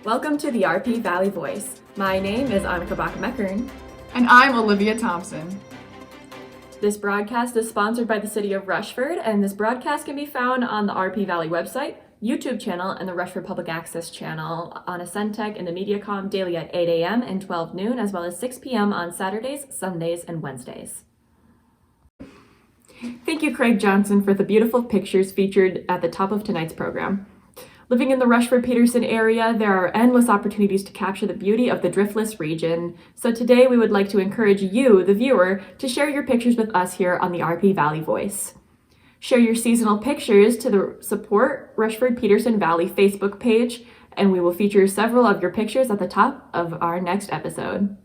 Welcome to the RP Valley Voice. My name is Annika Bach-Meckern. And I'm Olivia Thompson. This broadcast is sponsored by the City of Rushford, and this broadcast can be found on the RP Valley website, YouTube channel, and the Rushford Public Access channel on Ascentech and the MediaCom daily at 8 a.m. and 12 noon, as well as 6 p.m. on Saturdays, Sundays, and Wednesdays. Thank you, Craig Johnson, for the beautiful pictures featured at the top of tonight's program. Living in the Rushford-Peterson area, there are endless opportunities to capture the beauty of the driftless region. So today we would like to encourage you, the viewer, to share your pictures with us here on the RP Valley Voice. Share your seasonal pictures to the Support Rushford-Peterson Valley Facebook page, and we will feature several of your pictures at the top of our next episode.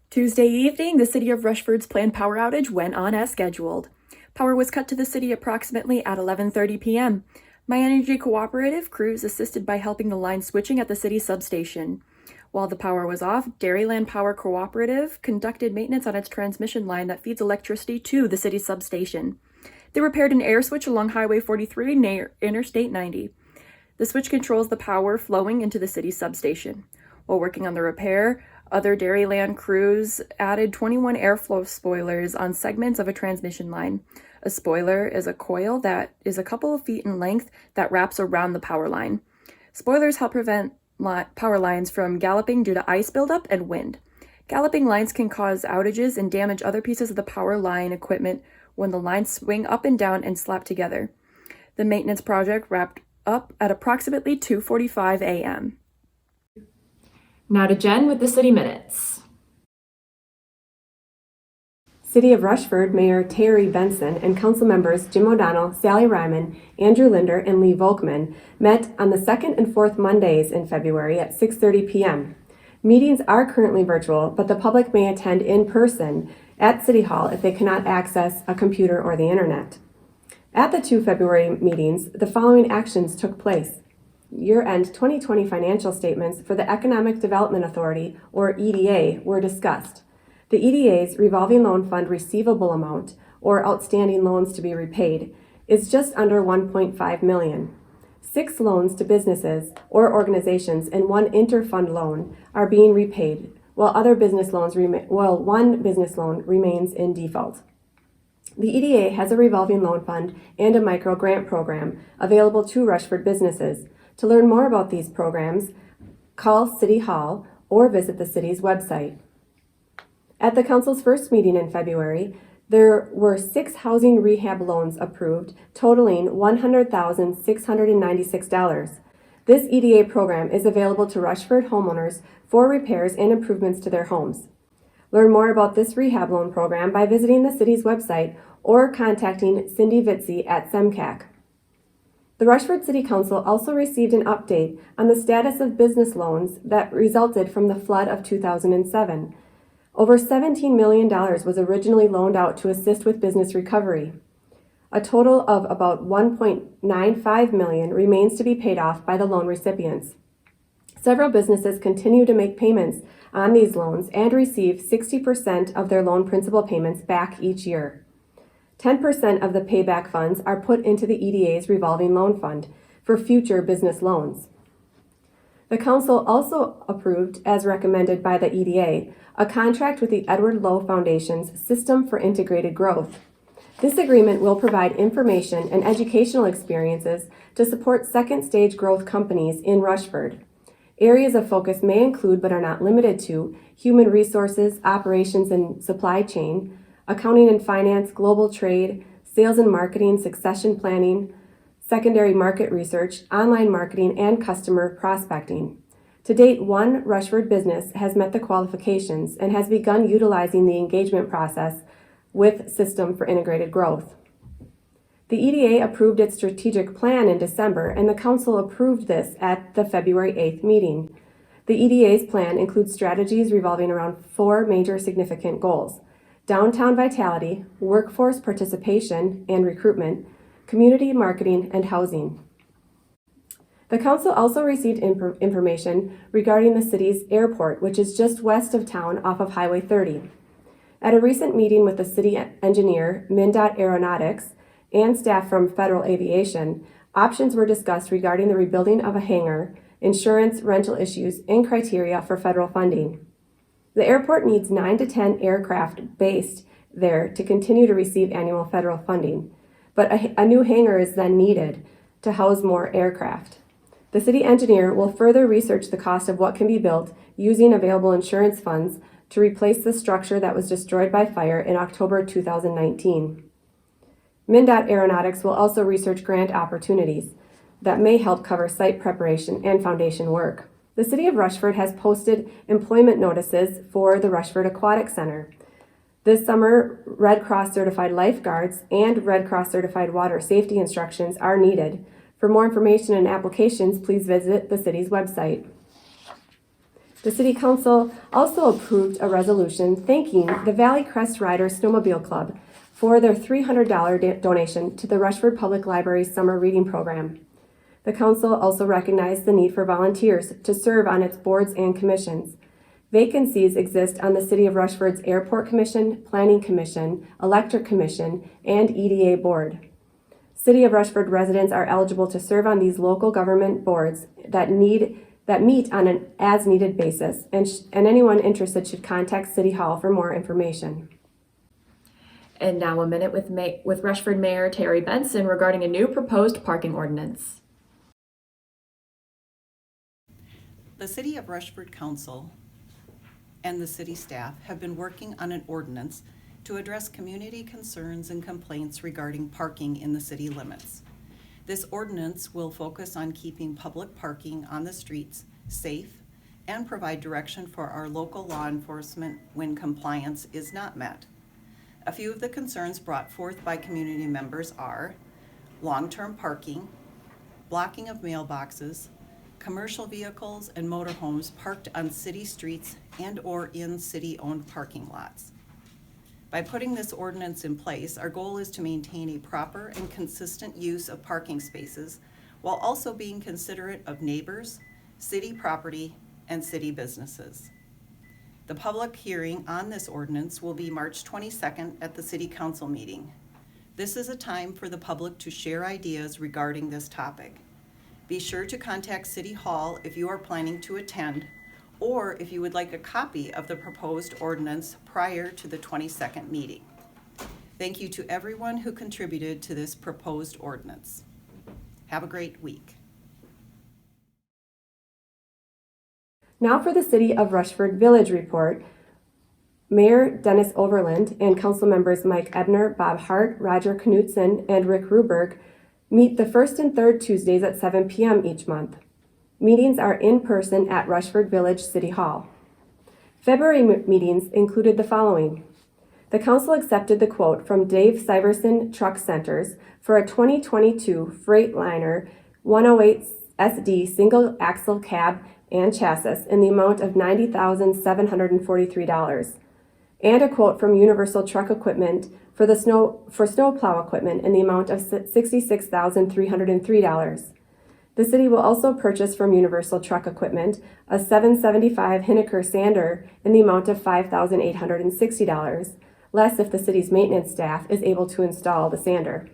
Tuesday evening, the City of Rushford's planned power outage went on as scheduled. Power was cut to the city approximately at 11:30 p.m. My Energy Cooperative crews assisted by helping the line switching at the city substation. While the power was off, Dairyland Power Cooperative conducted maintenance on its transmission line that feeds electricity to the city substation. They repaired an air switch along Highway 43 near Interstate 90. The switch controls the power flowing into the city substation. While working on the repair, other Dairyland crews added 21 airflow spoilers on segments of a transmission line. A spoiler is a coil that is a couple of feet in length that wraps around the power line. Spoilers help prevent power lines from galloping due to ice buildup and wind. Galloping lines can cause outages and damage other pieces of the power line equipment when the lines swing up and down and slap together. The maintenance project wrapped up at approximately 2:45 a.m. Now to Jen with the City Minutes. City of Rushford Mayor Terri, Benson, and council members Jim O'Donnell, Sally Ryman, Andrew Linder, and Lee Volkman met on the second and fourth Mondays in February at 6:30 p.m. Meetings are currently virtual, but the public may attend in person at City Hall if they cannot access a computer or the internet. At the two February meetings, the following actions took place. Year-end 2020 financial statements for the Economic Development Authority, or EDA, were discussed. The EDA's revolving loan fund receivable amount, or outstanding loans to be repaid, is just under $1.5 million. 6 loans to businesses or organizations and 1 interfund loan are being repaid, while one business loan remains in default. The EDA has a revolving loan fund and a micro grant program available to Rushford businesses. To learn more about these programs, call City Hall or visit the city's website. At the council's first meeting in February, there were 6 housing rehab loans approved, totaling $100,696. This EDA program is available to Rushford homeowners for repairs and improvements to their homes. Learn more about this rehab loan program by visiting the city's website or contacting Cindy Vitzi at SEMCAC. The Rushford City Council also received an update on the status of business loans that resulted from the flood of 2007. Over $17 million was originally loaned out to assist with business recovery. A total of about $1.95 million remains to be paid off by the loan recipients. Several businesses continue to make payments on these loans and receive 60% of their loan principal payments back each year. 10% of the payback funds are put into the EDA's revolving loan fund for future business loans. The council also approved, as recommended by the EDA, a contract with the Edward Lowe Foundation's System for Integrated Growth. This agreement will provide information and educational experiences to support second-stage growth companies in Rushford. Areas of focus may include, but are not limited to, human resources, operations and supply chain, accounting and finance, global trade, sales and marketing, succession planning, secondary market research, online marketing, and customer prospecting. To date, 1 Rushford business has met the qualifications and has begun utilizing the engagement process with System for Integrated Growth. The EDA approved its strategic plan in December, and the council approved this at the February 8th meeting. The EDA's plan includes strategies revolving around 4 major significant goals: downtown vitality, workforce participation and recruitment, community marketing, and housing. The council also received information regarding the city's airport, which is just west of town off of Highway 30. At a recent meeting with the city engineer, MnDOT Aeronautics, and staff from Federal Aviation, options were discussed regarding the rebuilding of a hangar insurance, rental issues, and criteria for federal funding. The airport needs 9 to 10 aircraft based there to continue to receive annual federal funding, but a new hangar is then needed to house more aircraft. The city engineer will further research the cost of what can be built using available insurance funds to replace the structure that was destroyed by fire in October 2019. MnDOT Aeronautics will also research grant opportunities that may help cover site preparation and foundation work. The City of Rushford has posted employment notices for the Rushford Aquatic Center. This summer, Red Cross certified lifeguards and Red Cross certified water safety instructions are needed. For more information and applications, please visit the city's website. The City Council also approved a resolution thanking the Valley Crest Riders Snowmobile Club for their $300 donation to the Rushford Public Library's summer reading program. The council also recognized the need for volunteers to serve on its boards and commissions. Vacancies exist on the City of Rushford's Airport Commission, Planning Commission, Electric Commission, and EDA Board. City of Rushford residents are eligible to serve on these local government boards that meet on an as-needed basis, and anyone interested should contact City Hall for more information. And now a minute with Rushford Mayor Terri Benson regarding a new proposed parking ordinance. The City of Rushford Council and the city staff have been working on an ordinance to address community concerns and complaints regarding parking in the city limits. This ordinance will focus on keeping public parking on the streets safe and provide direction for our local law enforcement when compliance is not met. A few of the concerns brought forth by community members are long-term parking, blocking of mailboxes, commercial vehicles and motorhomes parked on city streets and/or in city-owned parking lots. By putting this ordinance in place, our goal is to maintain a proper and consistent use of parking spaces while also being considerate of neighbors, city property, and city businesses. The public hearing on this ordinance will be March 22nd at the City Council meeting. This is a time for the public to share ideas regarding this topic. Be sure to contact City Hall if you are planning to attend, or if you would like a copy of the proposed ordinance prior to the 22nd meeting. Thank you to everyone who contributed to this proposed ordinance. Have a great week. Now for the City of Rushford Village Report. Mayor Dennis Overland and council members Mike Ebner, Bob Hart, Roger Knutson, and Rick Ruberg meet the first and third Tuesdays at 7 p.m. each month. Meetings are in person at Rushford Village City Hall. February meetings included the following. The council accepted the quote from Dave Syverson Truck Centers for a 2022 Freightliner 108 SD single axle cab and chassis in the amount of $90,743, and a quote from Universal Truck Equipment for snowplow equipment in the amount of $66,303. The city will also purchase from Universal Truck Equipment a 775 Hinneker sander in the amount of $5,860, less if the city's maintenance staff is able to install the sander.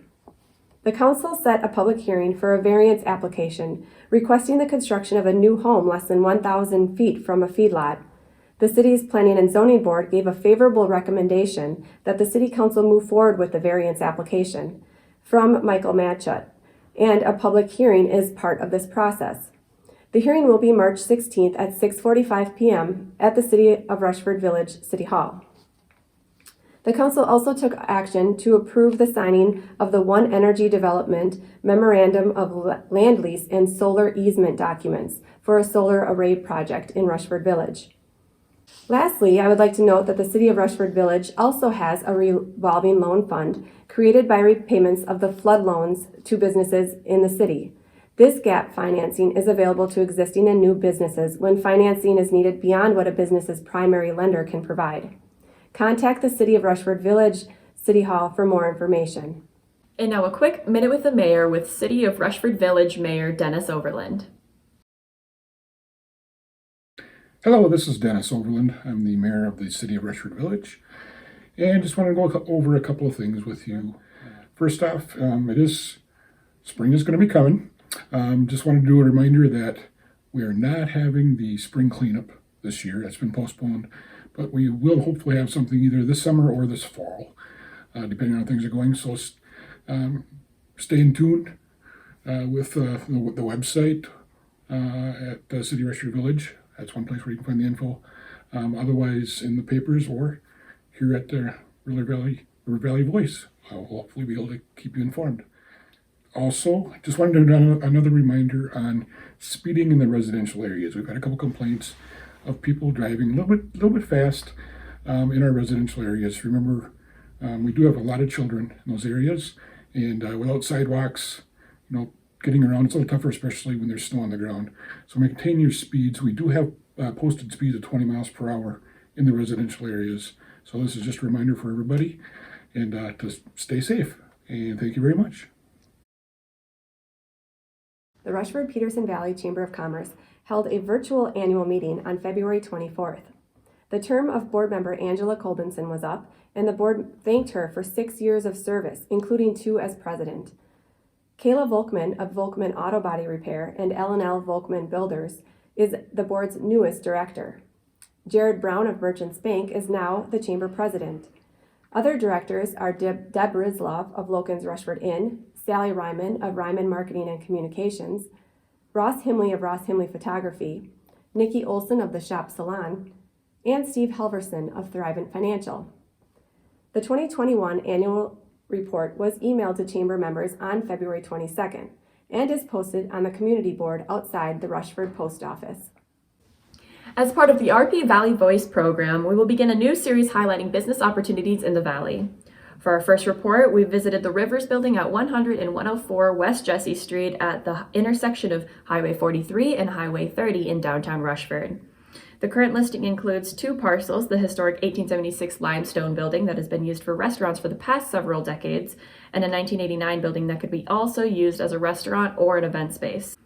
The council set a public hearing for a variance application requesting the construction of a new home less than 1,000 feet from a feedlot. The city's Planning and Zoning Board gave a favorable recommendation that the City Council move forward with the variance application from Michael Matchett, and a public hearing is part of this process. The hearing will be March 16th at 6:45 p.m. at the City of Rushford Village City Hall. The council also took action to approve the signing of the One Energy Development Memorandum of Land Lease and Solar Easement documents for a solar array project in Rushford Village. Lastly, I would like to note that the City of Rushford Village also has a revolving loan fund created by repayments of the flood loans to businesses in the city. This gap financing is available to existing and new businesses when financing is needed beyond what a business's primary lender can provide. Contact the City of Rushford Village City Hall for more information. And now a quick minute with the mayor with City of Rushford Village Mayor Dennis Overland. Hello, this is Dennis Overland. I'm the mayor of the City of Rushford Village, and just want to go over a couple of things with you. First off, spring is going to be coming. Just want to do a reminder that We are not having the spring cleanup this year. That's been postponed, but we will hopefully have something either this summer or this fall, depending on how things are going. So stay in tune with the website at City of Rushford Village. That's one place where you can find the info. Otherwise, in the papers or here at the River Valley Voice, I'll hopefully be able to keep you informed. Also, just wanted to do another reminder on speeding in the residential areas. We've had a couple complaints of people driving a little bit fast in our residential areas. Remember, we do have a lot of children in those areas, and without sidewalks, getting around it's a little tougher, especially when there's snow on the ground. So maintain your speeds. We do have posted speeds of 20 miles per hour in the residential areas. So this is just a reminder for everybody, and to stay safe. And thank you very much. The Rushford-Peterson Valley Chamber of Commerce held a virtual annual meeting on February 24th. The term of board member Angela Colbinson was up, and the board thanked her for 6 years of service, including 2 as president. Kayla Volkman of Volkman Auto Body Repair and L&L Volkman Builders is the board's newest director. Jared Brown of Merchants Bank is now the chamber president. Other directors are Deb Rizlov of Loken's Rushford Inn, Sally Ryman of Ryman Marketing and Communications, Ross Himley of Ross Himley Photography, Nikki Olson of The Shop Salon, and Steve Helverson of Thrivent Financial. The 2021 annual report was emailed to chamber members on February 22nd and is posted on the community board outside the Rushford Post Office. As part of the RP Valley Voice program, we will begin a new series highlighting business opportunities in the Valley. For our first report, we visited the Rivers Building at 100 and 104 West Jessie Street at the intersection of Highway 43 and Highway 30 in downtown Rushford. The current listing includes 2 parcels, the historic 1876 limestone building that has been used for restaurants for the past several decades, and a 1989 building that could be also used as a restaurant or an event space.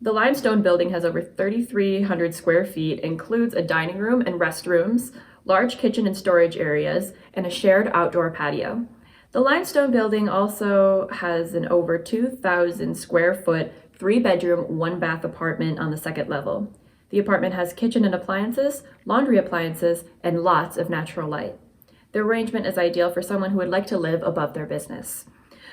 The limestone building has over 3,300 square feet, includes a dining room and restrooms, large kitchen and storage areas, and a shared outdoor patio. The limestone building also has an over 2,000 square foot, 3-bedroom, 1-bath apartment on the 2nd level. The apartment has kitchen and appliances, laundry appliances, and lots of natural light. The arrangement is ideal for someone who would like to live above their business.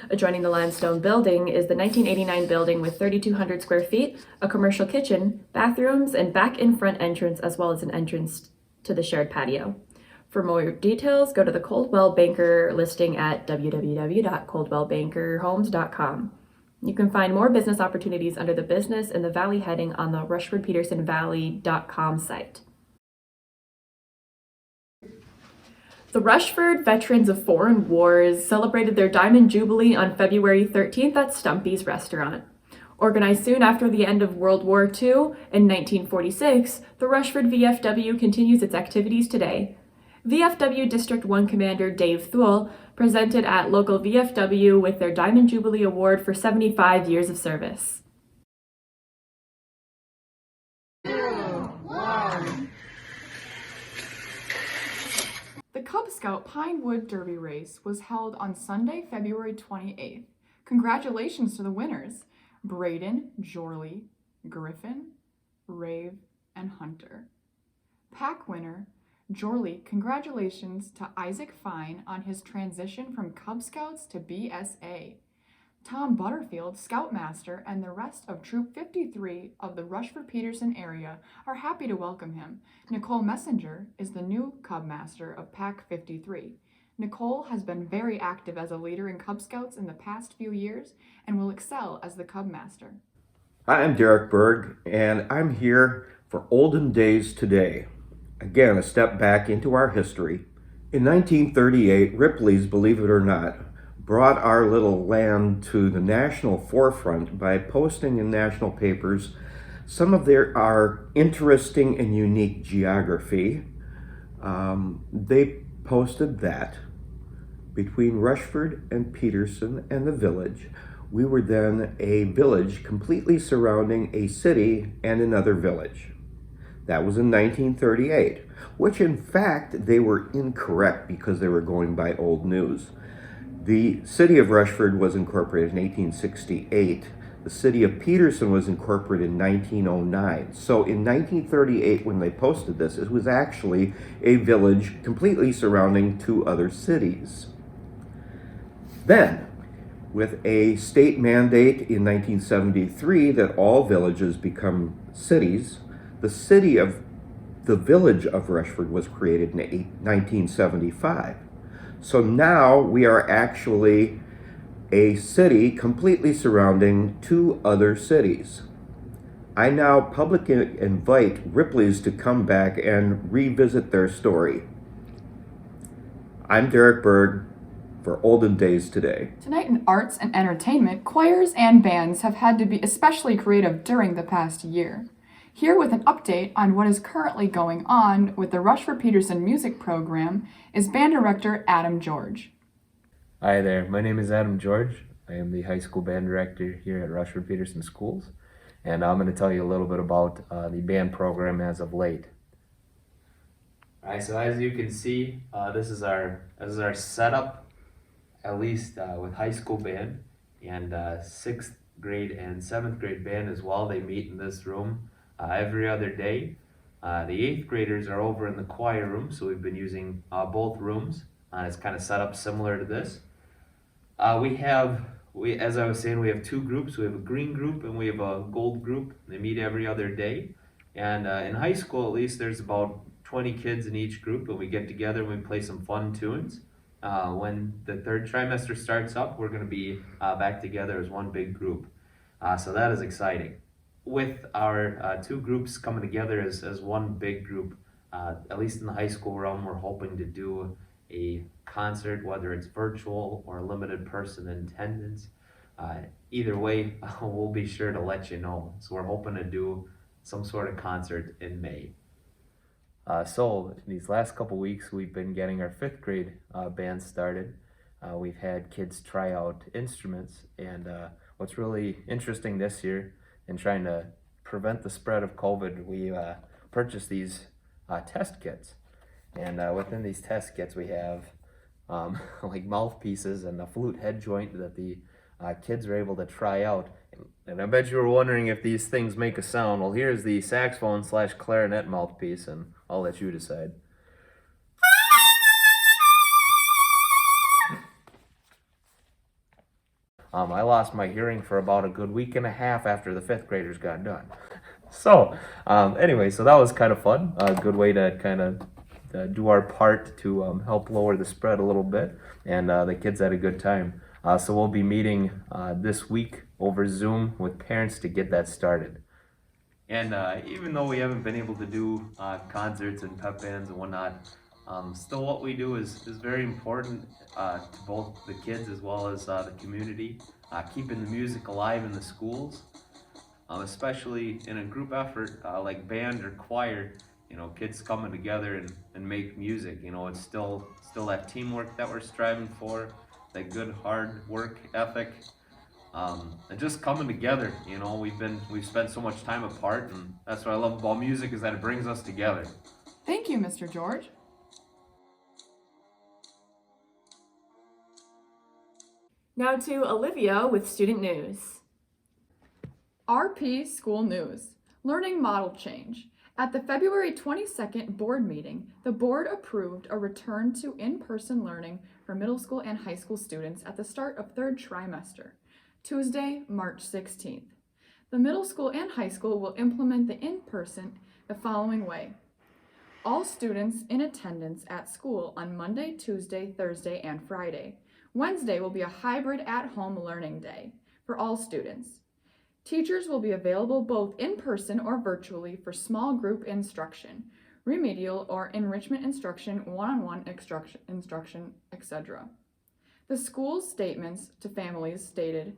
Adjoining the limestone building is the 1989 building with 3,200 square feet, a commercial kitchen, bathrooms, and back in front entrance, as well as an entrance to the shared patio. For more details, go to the Coldwell Banker listing at www.coldwellbankerhomes.com. You can find more business opportunities under the Business in the Valley heading on the RushfordPetersonValley.com site. The Rushford Veterans of Foreign Wars celebrated their Diamond Jubilee on February 13th at Stumpy's Restaurant. Organized soon after the end of World War II in 1946, the Rushford VFW continues its activities today. VFW District 1 Commander Dave Thule presented at local VFW with their Diamond Jubilee Award for 75 years of service. The Cub Scout Pinewood Derby Race was held on Sunday, February 28th. Congratulations to the winners, Braden, Jorley, Griffin, Rave, and Hunter. Pack winner, Jorley, congratulations to Isaac Fine on his transition from Cub Scouts to BSA. Tom Butterfield, Scoutmaster, and the rest of Troop 53 of the Rushford-Peterson area are happy to welcome him. Nicole Messenger is the new Cub Master of Pack 53. Nicole has been very active as a leader in Cub Scouts in the past few years and will excel as the Cub Master. Hi, I'm Berg, and I'm here for Olden Days today. Again, a step back into our history. In 1938, Ripley's, believe it or not, brought our little land to the national forefront by posting in national papers some of our interesting and unique geography. They posted that between Rushford and Peterson and the village, we were then a village completely surrounding a city and another village. That was in 1938, which in fact they were incorrect because they were going by old news. The city of Rushford was incorporated in 1868. The city of Peterson was incorporated in 1909. So in 1938, when they posted this, it was actually a village completely surrounding two other cities. Then, with a state mandate in 1973 that all villages become cities, the village of Rushford was created in 1975. So now we are actually a city completely surrounding two other cities. I now publicly invite Ripley's to come back and revisit their story. I'm Berg for Olden Days Today. Tonight in arts and entertainment, choirs and bands have had to be especially creative during the past year. Here with an update on what is currently going on with the Rushford-Peterson music program is band director Adam George. Hi there, my name is Adam George. I am the high school band director here at Rushford-Peterson Schools, and I'm going to tell you a little bit about the band program as of late. Alright, so as you can see, this is our setup, at least with high school band, and 6th grade and 7th grade band as well. They meet in this room every other day. The 8th graders are over in the choir room, so we've been using both rooms. It's kind of set up similar to this. As I was saying, we have two groups. We have a green group and we have a gold group. They meet every other day. And in high school, at least, there's about 20 kids in each group, and we get together and we play some fun tunes. When the third trimester starts up, we're going to be back together as one big group. So that is exciting. With our two groups coming together as one big group, at least in the high school realm, we're hoping to do a concert, whether it's virtual or a limited person attendance. Either way, we'll be sure to let you know. So we're hoping to do some sort of concert in May. So in these last couple weeks, we've been getting our 5th grade band started. We've had kids try out instruments, and what's really interesting this year, in trying to prevent the spread of COVID, we purchased these test kits. And within these test kits, we have like mouthpieces and a flute head joint that the kids are able to try out. And I bet you were wondering if these things make a sound. Well, here's the saxophone/clarinet mouthpiece, and I'll let you decide. I lost my hearing for about a good week and a half after the 5th graders got done. So anyway, so that was kind of fun. A good way to kind of do our part to help lower the spread a little bit, and the kids had a good time. So we'll be meeting this week over Zoom with parents to get that started. And even though we haven't been able to do concerts and pep bands and whatnot, still what we do is very important to both the kids as well as the community, keeping the music alive in the schools, especially in a group effort like band or choir. You know, kids coming together and make music. You know, it's still that teamwork that we're striving for, that good hard work ethic, and just coming together. You know, we've spent so much time apart, and that's what I love about music, is that it brings us together. Thank you, Mr. George. Now to Olivia with student news. RP School News. Learning model change. At the February 22nd board meeting, the board approved a return to in-person learning for middle school and high school students at the start of 3rd trimester, Tuesday, March 16th. The middle school and high school will implement the in-person the following way. All students in attendance at school on Monday, Tuesday, Thursday, and Friday. Wednesday will be a hybrid at-home learning day for all students. Teachers will be available both in person or virtually for small group instruction, remedial or enrichment instruction, one-on-one instruction, etc. The school's statements to families stated,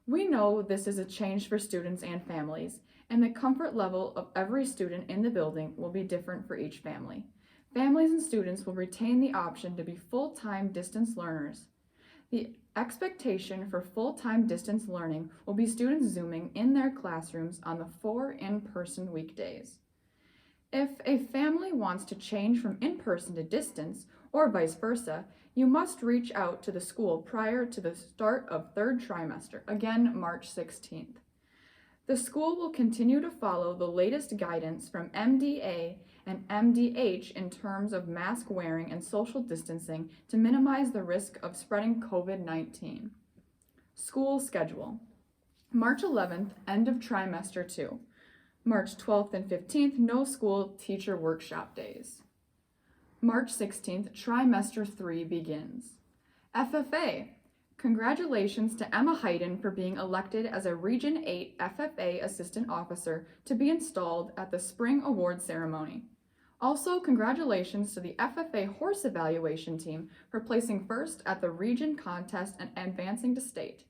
"We know this is a change for students and families, and the comfort level of every student in the building will be different for each family. Families and students will retain the option to be full-time distance learners. The expectation for full-time distance learning will be students Zooming in their classrooms on the 4 in-person weekdays. If a family wants to change from in-person to distance, or vice versa, you must reach out to the school prior to the start of third trimester, again March 16th. The school will continue to follow the latest guidance from MDA and MDH in terms of mask wearing and social distancing to minimize the risk of spreading COVID-19. School schedule. March 11th, end of trimester 2. March 12th and 15th, no school teacher workshop days. March 16th, trimester 3 begins. FFA. Congratulations to Emma Hayden for being elected as a Region 8 FFA Assistant Officer to be installed at the Spring Award Ceremony. Also, congratulations to the FFA Horse Evaluation Team for placing first at the Region Contest and advancing to State.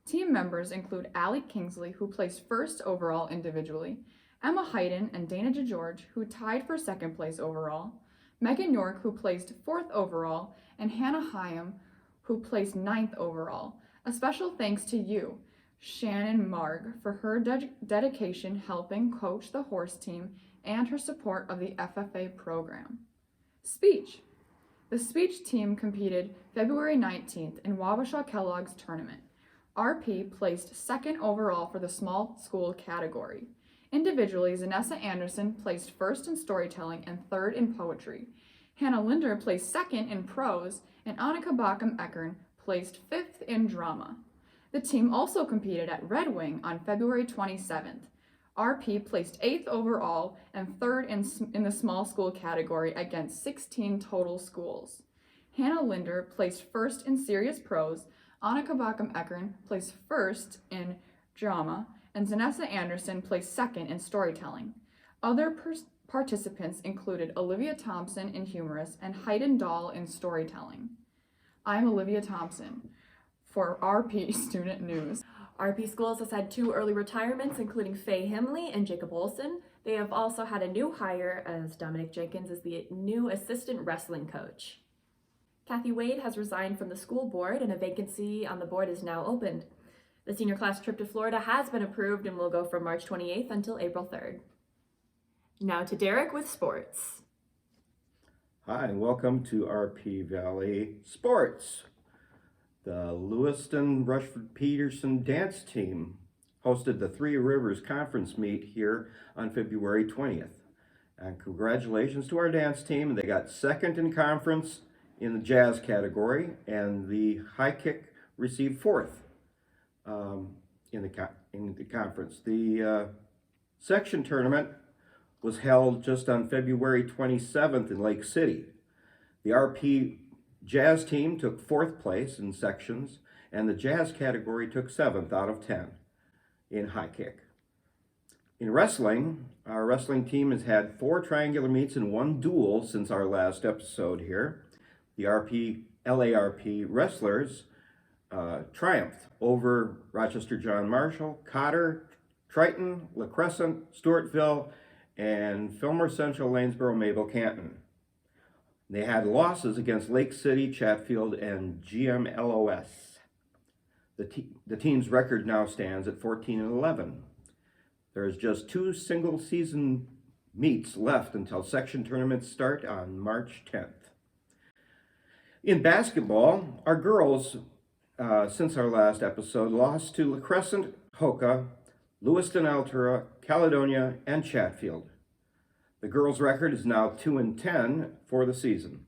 Team members include Allie Kingsley, who placed first overall individually, Emma Hayden and Dana DeGeorge, who tied for second place overall, Megan York, who placed fourth overall, and Hannah Hyam, who placed ninth overall. A special thanks to you, Shannon Marg, for her dedication helping coach the horse team and her support of the FFA program. Speech. The speech team competed February 19th in Wabasha Kellogg's tournament. RP placed second overall for the small school category. Individually, Zanessa Anderson placed first in storytelling and third in poetry. Hannah Linder placed second in prose, and Annika Bacham-Eckern placed fifth in drama. The team also competed at Red Wing on February 27th. RP placed 8th overall and 3rd in the small school category against 16 total schools. Hannah Linder placed 1st in serious prose, Annika Bacham-Eckern placed 1st in drama, and Zanessa Anderson placed 2nd in storytelling. Other participants included Olivia Thompson in humorous and Hayden Dahl in storytelling. I'm Olivia Thompson for RP Student News. RP Schools has had 2 early retirements, including Faye Himley and Jacob Olson. They have also had a new hire as Dominic Jenkins is the new assistant wrestling coach. Kathy Wade has resigned from the school board and a vacancy on the board is now opened. The senior class trip to Florida has been approved and will go from March 28th until April 3rd. Now to Derek with sports. Hi, and welcome to RP Valley Sports. The Lewiston Rushford Peterson dance team hosted the Three Rivers Conference meet here on February 20th. And congratulations to our dance team. They got second in conference in the jazz category, and the high kick received fourth in the conference. The section tournament was held just on February 27th in Lake City. The RP jazz team took 4th place in sections, and the jazz category took 7th out of 10 in high kick. In wrestling, our wrestling team has had 4 triangular meets and 1 duel since our last episode here. The LARP wrestlers triumphed over Rochester John Marshall, Cotter, Triton, La Crescent, Stewartville, and Fillmore Central, Lanesboro, Mabel, Canton. They had losses against Lake City, Chatfield, and GMLOS. The team's record now stands at 14-11. There's just 2 single season meets left until section tournaments start on March 10th. In basketball, our girls, since our last episode, lost to La Crescent, Hoka, Lewiston, Altura, Caledonia, and Chatfield. The girls' record is now 2-10 for the season.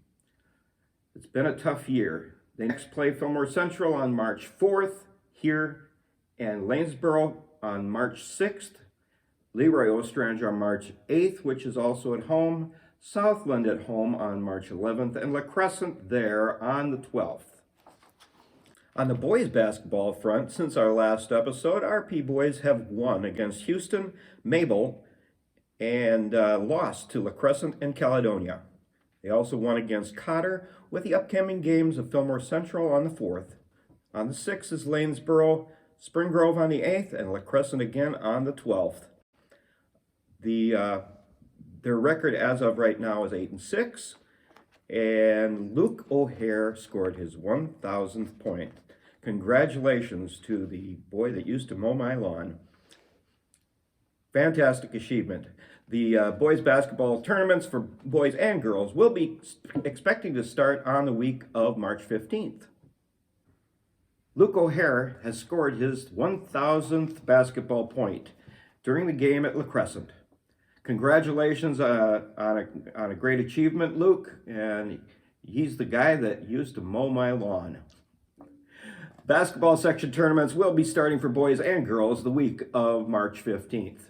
It's been a tough year. They next play Fillmore Central on March 4th here, and Lanesboro on March 6th, Leroy Ostrange on March 8th, which is also at home, Southland at home on March 11th, and La Crescent there on the 12th. On the boys basketball front, since our last episode, RP boys have won against Houston, Mabel, and lost to La Crescent and Caledonia. They also won against Cotter, with the upcoming games of Fillmore Central on the 4th. On the 6th is Lanesboro, Spring Grove on the 8th, and La Crescent again on the 12th. Their record as of right now is 8-6, and Luke O'Hare scored his 1,000th point. Congratulations to the boy that used to mow my lawn. Fantastic achievement. The boys basketball tournaments for boys and girls will be expecting to start on the week of March 15th. Luke O'Hare has scored his 1,000th basketball point during the game at La Crescent. Congratulations on a great achievement, Luke, and he's the guy that used to mow my lawn. Basketball section tournaments will be starting for boys and girls the week of March 15th.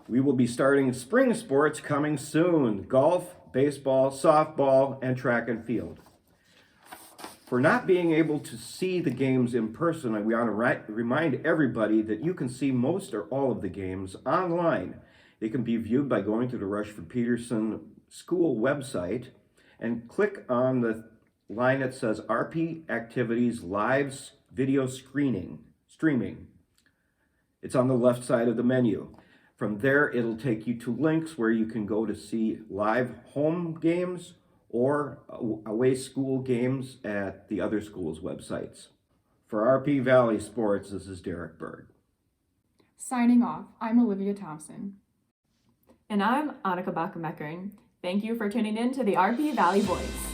We will be starting spring sports coming soon: golf, baseball, softball, and track and field. For not being able to see the games in person, we want to remind everybody that you can see most or all of the games online. They can be viewed by going to the Rushford-Peterson School website and click on the line that says RP Activities Live Video Streaming. It's on the left side of the menu. From there, it'll take you to links where you can go to see live home games or away school games at the other schools' websites. For RP Valley Sports, this is Derek Berg. Signing off, I'm Olivia Thompson. And I'm Annika Bachmeckern. Thank you for tuning in to the RP Valley Voice.